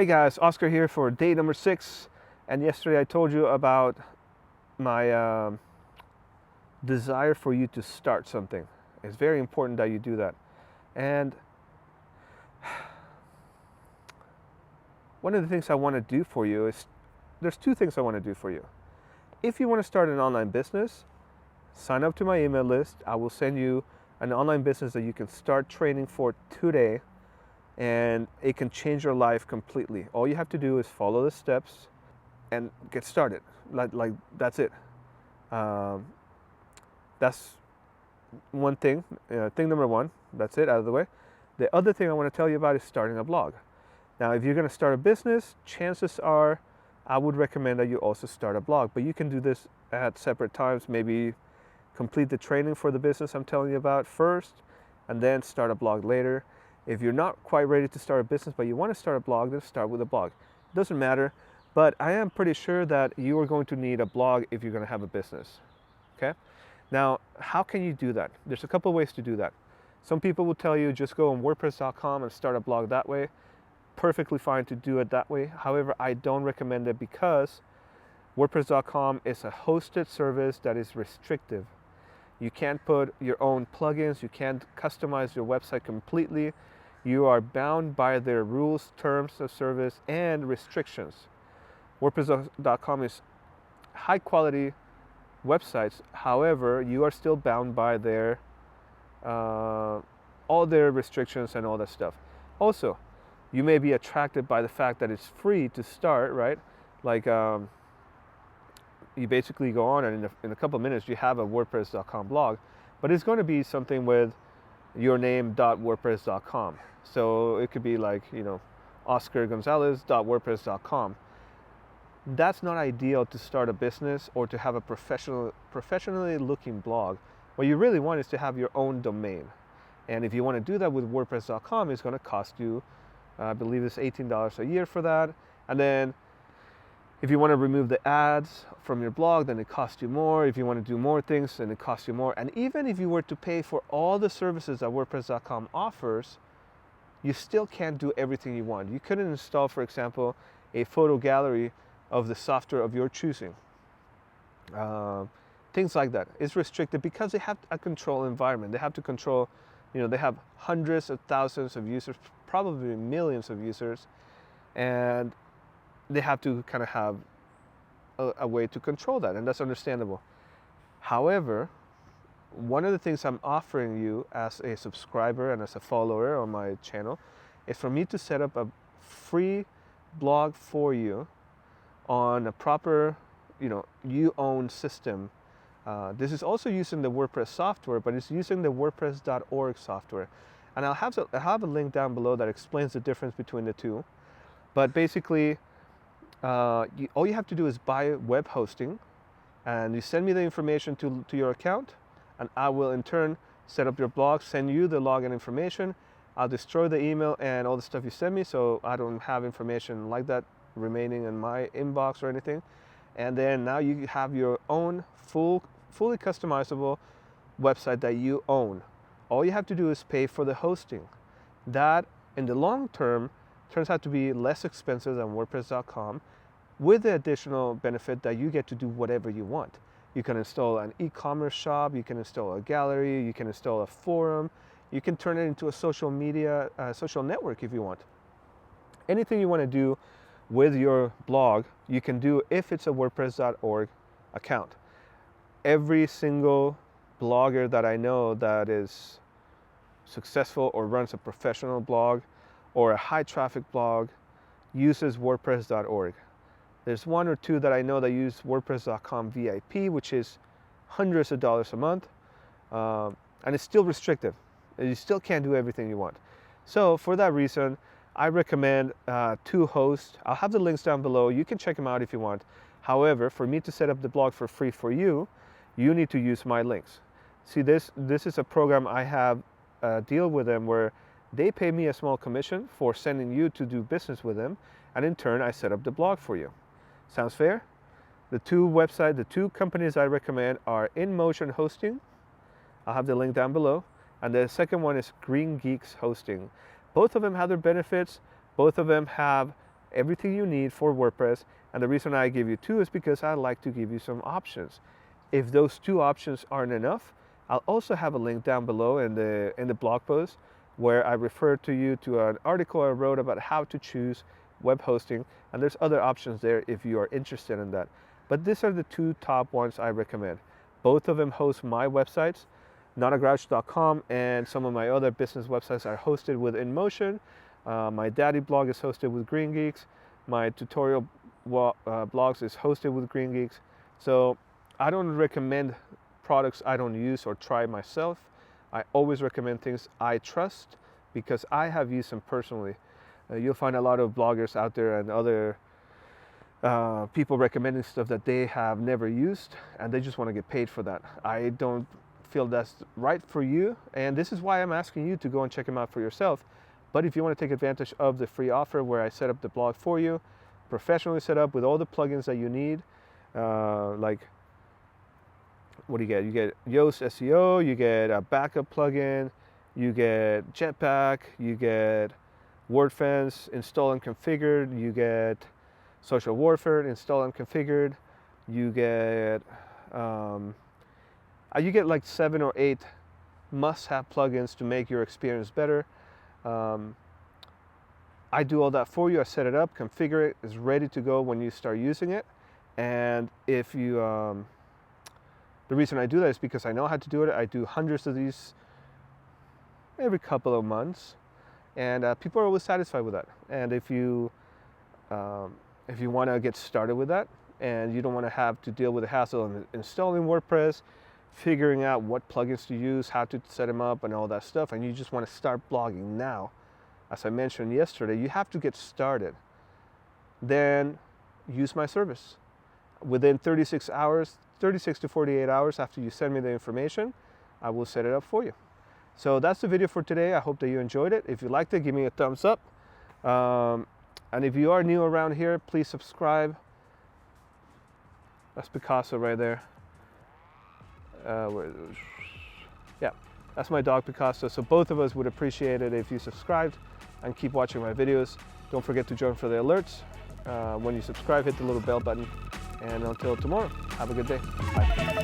Hey guys, Oscar here for day number 6. And yesterday I told you about my desire for you to start something. It's very important that you do that. And one of the things I want to do for you is, there's two things I want to do for you. If you want to start an online business, sign up to my email list. I will send you an online business that you can start training for today, and it can change your life completely. All you have to do is follow the steps and get started. Like that's it. That's one thing. Thing number one. That's it, out of the way. The other thing I want to tell you about is starting a blog. Now, if you're going to start a business, chances are I would recommend that you also start a blog. But you can do this at separate times. Maybe complete the training for the business I'm telling you about first, and then start a blog later. If you're not quite ready to start a business, but you want to start a blog, then start with a blog. It doesn't matter, but I am pretty sure that you are going to need a blog if you're going to have a business. Okay? Now, how can you do that? There's a couple ways to do that. Some people will tell you just go on Wordpress.com and start a blog that way. Perfectly fine to do it that way. However, I don't recommend it because Wordpress.com is a hosted service that is restrictive. You can't put your own plugins. You can't customize your website completely. You are bound by their rules, terms of service, and restrictions. WordPress.com is high quality websites. However, you are still bound by their all their restrictions and all that stuff. Also, you may be attracted by the fact that it's free to start, right? Like you basically go on and in a couple of minutes you have a WordPress.com blog, but it's going to be something with your name.wordpress.com. So it could be like, OscarGonzalez.wordpress.com. That's not ideal to start a business or to have a professionally looking blog. What you really want is to have your own domain. And if you want to do that with WordPress.com, it's going to cost you, I believe it's $18 a year for that. And then if you want to remove the ads from your blog, then it costs you more. If you want to do more things, then it costs you more. And even if you were to pay for all the services that WordPress.com offers, you still can't do everything you want. You couldn't install, for example, a photo gallery of the software of your choosing. Things like that. It's restricted because they have a control environment. They have to control, they have hundreds of thousands of users, probably millions of users, and they have to kind of have a way to control that, and that's understandable. However, one of the things I'm offering you as a subscriber and as a follower on my channel is for me to set up a free blog for you on a proper, you own system. This is also using the WordPress software, but it's using the WordPress.org software. And I'll have a link down below that explains the difference between the two. But basically, all you have to do is buy web hosting, and you send me the information to your account, and I will in turn set up your blog, send you the login information. I'll destroy the email and all the stuff you send me, so I don't have information like that remaining in my inbox or anything. And then now you have your own fully customizable website that you own. All you have to do is pay for the hosting. That, in the long term, turns out to be less expensive than WordPress.com, with the additional benefit that you get to do whatever you want. You can install an e-commerce shop, you can install a gallery, you can install a forum, you can turn it into a social network if you want. Anything you want to do with your blog, you can do if it's a WordPress.org account. Every single blogger that I know that is successful or runs a professional blog or a high traffic blog uses WordPress.org. There's one or two that I know that use WordPress.com VIP, which is hundreds of dollars a month, and it's still restrictive. You still can't do everything you want. So for that reason, I recommend two hosts. I'll have the links down below. You can check them out if you want. However, for me to set up the blog for free for you, you need to use my links. See, this is a program I have deal with them where they pay me a small commission for sending you to do business with them, and in turn I set up the blog for you. Sounds fair? The two companies I recommend are InMotion Hosting. I'll have the link down below. And the second one is Green Geeks Hosting. Both of them have their benefits. Both of them have everything you need for WordPress. And the reason I give you 2 is because I like to give you some options. If those 2 options aren't enough, I'll also have a link down below in the blog post where I refer to you to an article I wrote about how to choose web hosting, and there's other options there if you are interested in that. But these are the 2 top ones I recommend. Both of them host my websites, notagrouch.com, and some of my other business websites are hosted with InMotion. My daddy blog is hosted with Green Geeks. My tutorial blogs is hosted with Green Geeks. So I don't recommend products I don't use or try myself. I always recommend things I trust because I have used them personally. You'll find a lot of bloggers out there and other people recommending stuff that they have never used, and they just want to get paid for that. I don't feel that's right for you, and this is why I'm asking you to go and check them out for yourself. But if you want to take advantage of the free offer where I set up the blog for you, professionally set up with all the plugins that you need, like what do you get? You get Yoast SEO, you get a backup plugin, you get Jetpack, you get WordFence installed and configured, you get Social Warfare installed and configured, you get like 7 or 8 must-have plugins to make your experience better. I do all that for you. I set it up, configure it, it's ready to go when you start using it. And if you, the reason I do that is because I know how to do it. I do hundreds of these every couple of months, and people are always satisfied with that. And if you want to get started with that, and you don't want to have to deal with the hassle of installing WordPress, figuring out what plugins to use, how to set them up, and all that stuff, and you just want to start blogging now, as I mentioned yesterday, you have to get started. Then use my service. Within 36 to 48 hours after you send me the information, I will set it up for you. So that's the video for today. I hope that you enjoyed it. If you liked it, give me a thumbs up. And if you are new around here, please subscribe. That's Picasso right there. Yeah, that's my dog Picasso. So both of us would appreciate it if you subscribed and keep watching my videos. Don't forget to join for the alerts. When you subscribe, hit the little bell button. And until tomorrow, have a good day. Bye.